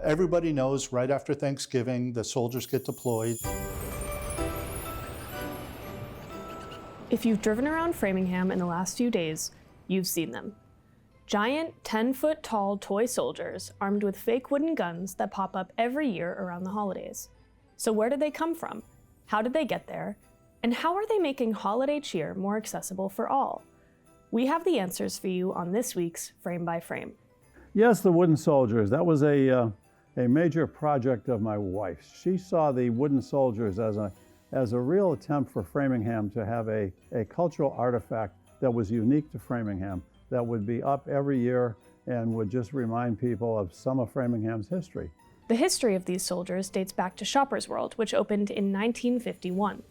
Everybody knows right after Thanksgiving, the soldiers get deployed. If you've driven around Framingham in the last few days, you've seen them. Giant 10-foot-tall toy soldiers armed with fake wooden guns that pop up every year around the holidays. So where did they come from? How did they get there? And how are they making holiday cheer more accessible for all? We have the answers for you on this week's Frame by Frame. Yes, the wooden soldiers. That was a major project of my wife's. She saw the wooden soldiers as a real attempt for Framingham to have a cultural artifact that was unique to Framingham, that would be up every year and would just remind people of some of Framingham's history. The history of these soldiers dates back to Shoppers World, which opened in 1951.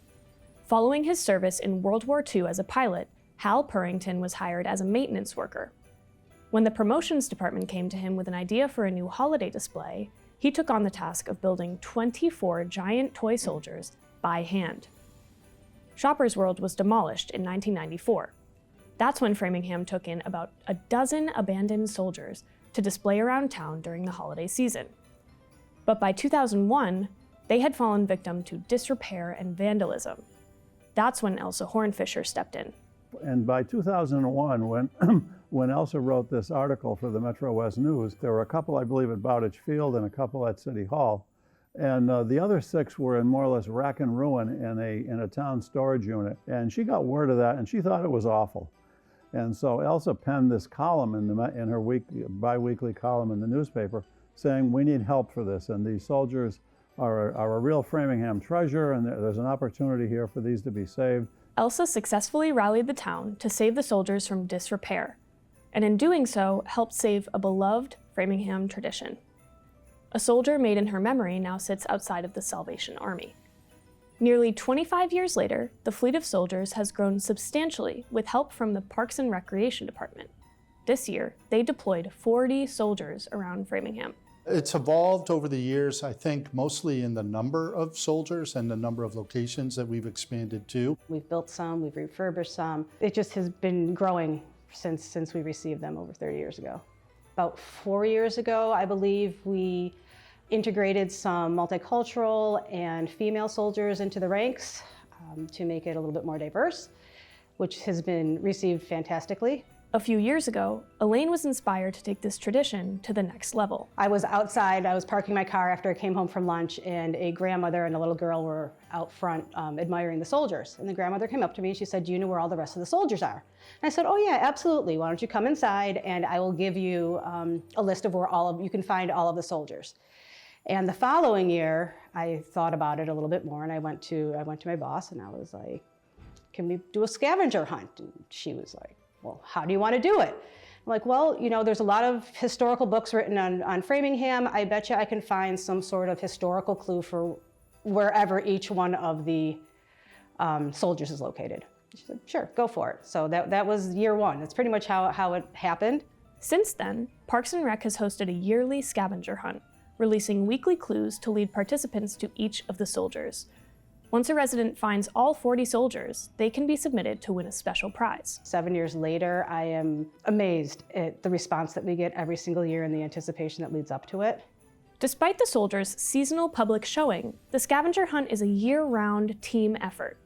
Following his service in World War II as a pilot, Hal Purrington was hired as a maintenance worker. When the promotions department came to him with an idea for a new holiday display, he took on the task of building 24 giant toy soldiers by hand. Shoppers World was demolished in 1994. That's when Framingham took in about a dozen abandoned soldiers to display around town during the holiday season. But by 2001, they had fallen victim to disrepair and vandalism. That's when Elsa Hornfischer stepped in. And by 2001, when Elsa wrote this article for the Metro West News, there were a couple, I believe, at Bowditch Field and a couple at City Hall. And the other 6 were in more or less rack and ruin in a town storage unit. And she got word of that, and she thought it was awful. And so Elsa penned this column in her bi-weekly column in the newspaper saying, we need help for this. And these soldiers are a real Framingham treasure, and there's an opportunity here for these to be saved. Elsa successfully rallied the town to save the soldiers from disrepair, and in doing so, helped save a beloved Framingham tradition. A soldier made in her memory now sits outside of the Salvation Army. Nearly 25 years later, the fleet of soldiers has grown substantially with help from the Parks and Recreation Department. This year, they deployed 40 soldiers around Framingham. It's evolved over the years, I think, mostly in the number of soldiers and the number of locations that we've expanded to. We've built some, we've refurbished some. It just has been growing since we received them over 30 years ago. About 4 years ago, I believe, we integrated some multicultural and female soldiers into the ranks to make it a little bit more diverse, which has been received fantastically. A few years ago, Elaine was inspired to take this tradition to the next level. I was outside, I was parking my car after I came home from lunch, and a grandmother and a little girl were out front admiring the soldiers. And the grandmother came up to me and she said, do you know where all the rest of the soldiers are? And I said, oh yeah, absolutely. Why don't you come inside and I will give you a list of where you can find all of the soldiers. And the following year, I thought about it a little bit more, and I went to my boss and I was like, can we do a scavenger hunt? And she was like, well, how do you want to do it? I'm like, well, you know, there's a lot of historical books written on Framingham. I bet you I can find some sort of historical clue for wherever each one of the soldiers is located. She said, sure, go for it. So that was year one. That's pretty much how it happened. Since then, Parks and Rec has hosted a yearly scavenger hunt, releasing weekly clues to lead participants to each of the soldiers. Once a resident finds all 40 soldiers, they can be submitted to win a special prize. 7 years later, I am amazed at the response that we get every single year and the anticipation that leads up to it. Despite the soldiers' seasonal public showing, the scavenger hunt is a year-round team effort.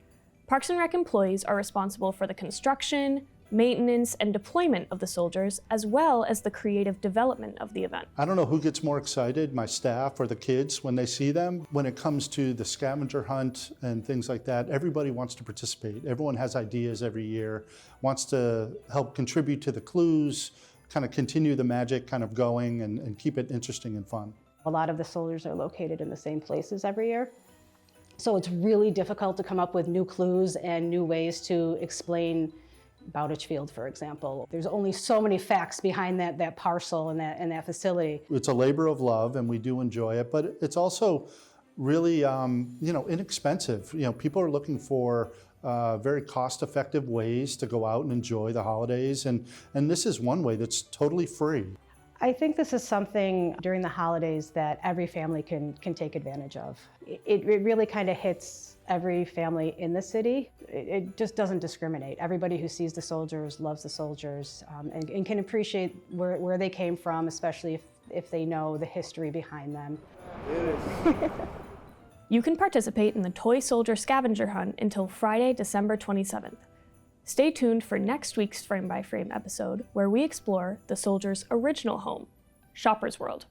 Parks and Rec employees are responsible for the construction, maintenance, and deployment of the soldiers, as well as the creative development of the event. I don't know who gets more excited, my staff or the kids, when they see them. When it comes to the scavenger hunt and things like that, everybody wants to participate. Everyone has ideas every year, wants to help contribute to the clues, kind of continue the magic kind of going and keep it interesting and fun. A lot of the soldiers are located in the same places every year. So it's really difficult to come up with new clues and new ways to explain Bowditch Field, for example. There's only so many facts behind that parcel and that facility. It's a labor of love, and we do enjoy it, but it's also really, inexpensive. People are looking for very cost-effective ways to go out and enjoy the holidays, and this is one way that's totally free. I think this is something during the holidays that every family can take advantage of. It really kind of hits every family in the city. It just doesn't discriminate. Everybody who sees the soldiers loves the soldiers and can appreciate where they came from, especially if if they know the history behind them. You can participate in the Toy Soldier Scavenger Hunt until Friday, December 27th. Stay tuned for next week's Frame by Frame episode, where we explore the soldier's original home, Shopper's World.